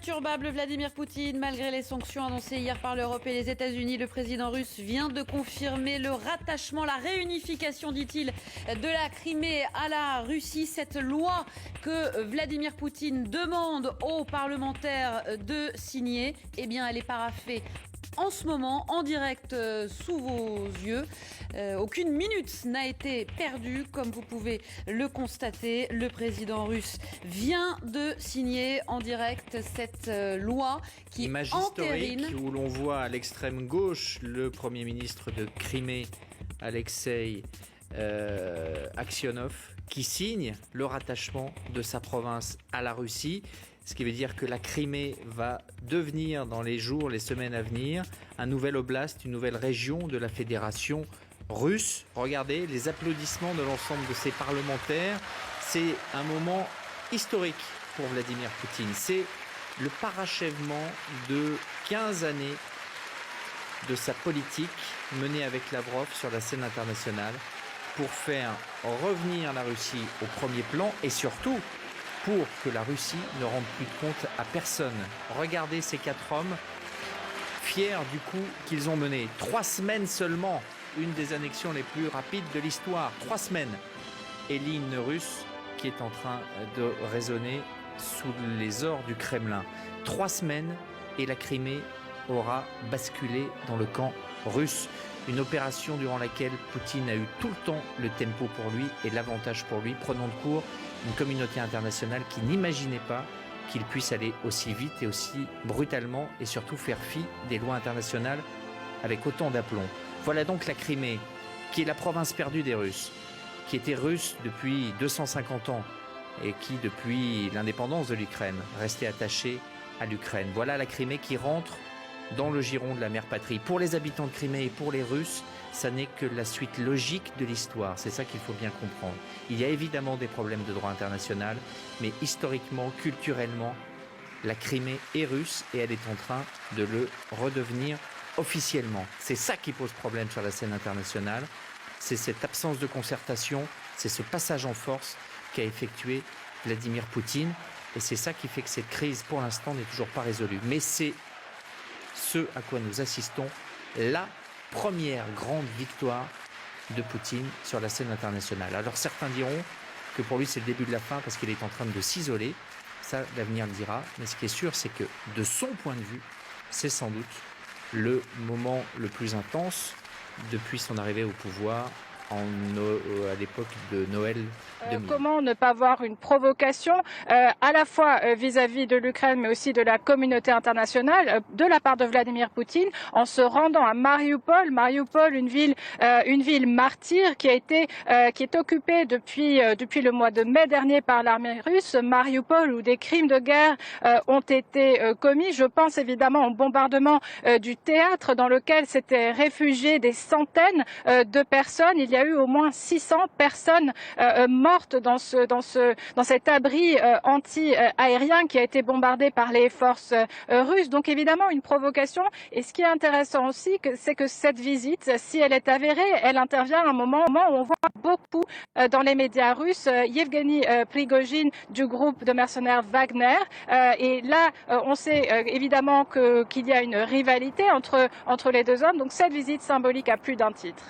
Imperturbable, Vladimir Poutine, malgré les sanctions annoncées hier par l'Europe et les États-Unis, le président russe vient de confirmer le rattachement, la réunification, dit-il, de la Crimée à la Russie. Cette loi que Vladimir Poutine demande aux parlementaires de signer, eh bien, elle est paraphée en ce moment, en direct sous vos yeux. Aucune minute n'a été perdue, comme vous pouvez le constater. Le président russe vient de signer en direct cette loi qui image entérine... historique où l'on voit à l'extrême gauche le Premier ministre de Crimée, Alexei Aksionov, qui signe le rattachement de sa province à la Russie. Ce qui veut dire que la Crimée va devenir dans les jours, les semaines à venir, un nouvel oblast, une nouvelle région de la fédération russe. Regardez les applaudissements de l'ensemble de ces parlementaires. C'est un moment historique pour Vladimir Poutine. C'est le parachèvement de 15 années de sa politique menée avec Lavrov sur la scène internationale pour faire revenir la Russie au premier plan et surtout pour que la Russie ne rende plus de compte à personne. Regardez ces 4 hommes, fiers du coup qu'ils ont mené. 3 semaines seulement, une des annexions les plus rapides de l'histoire. 3 semaines. Et l'hymne russe qui est en train de résonner sous les ors du Kremlin. 3 semaines et la Crimée aura basculé dans le camp russe. Une opération durant laquelle Poutine a eu tout le temps le tempo pour lui et l'avantage pour lui, prenant de court une communauté internationale qui n'imaginait pas qu'il puisse aller aussi vite et aussi brutalement et surtout faire fi des lois internationales avec autant d'aplomb. Voilà donc la Crimée, qui est la province perdue des Russes, qui était russe depuis 250 ans et qui, depuis l'indépendance de l'Ukraine, restait attachée à l'Ukraine. Voilà la Crimée qui rentre dans le giron de la mère patrie. Pour les habitants de Crimée et pour les Russes, ça n'est que la suite logique de l'histoire. C'est ça qu'il faut bien comprendre. Il y a évidemment des problèmes de droit international, mais historiquement, culturellement, la Crimée est russe et elle est en train de le redevenir officiellement. C'est ça qui pose problème sur la scène internationale. C'est cette absence de concertation, c'est ce passage en force qu'a effectué Vladimir Poutine. Et c'est ça qui fait que cette crise, pour l'instant, n'est toujours pas résolue. Mais c'est ce à quoi nous assistons, la première grande victoire de Poutine sur la scène internationale. Alors certains diront que pour lui c'est le début de la fin parce qu'il est en train de s'isoler. Ça, l'avenir le dira. Mais ce qui est sûr, c'est que de son point de vue, c'est sans doute le moment le plus intense depuis son arrivée au pouvoir à l'époque de Noël 2000. Comment ne pas voir une provocation à la fois vis-à-vis de l'Ukraine mais aussi de la communauté internationale de la part de Vladimir Poutine en se rendant à Mariupol. Mariupol, une ville martyre qui est occupée depuis le mois de mai dernier par l'armée russe. Mariupol où des crimes de guerre ont été commis. Je pense évidemment au bombardement du théâtre dans lequel s'étaient réfugiées des centaines de personnes. Il y a eu au moins 600 personnes mortes dans cet abri anti-aérien qui a été bombardé par les forces russes. Donc évidemment une provocation. Et ce qui est intéressant aussi, c'est que cette visite, si elle est avérée, elle intervient à un moment où on voit beaucoup dans les médias russes Yevgeny Prigojine du groupe de mercenaires Wagner. Et là, on sait évidemment qu'il y a une rivalité entre les deux hommes. Donc cette visite symbolique à plus d'un titre.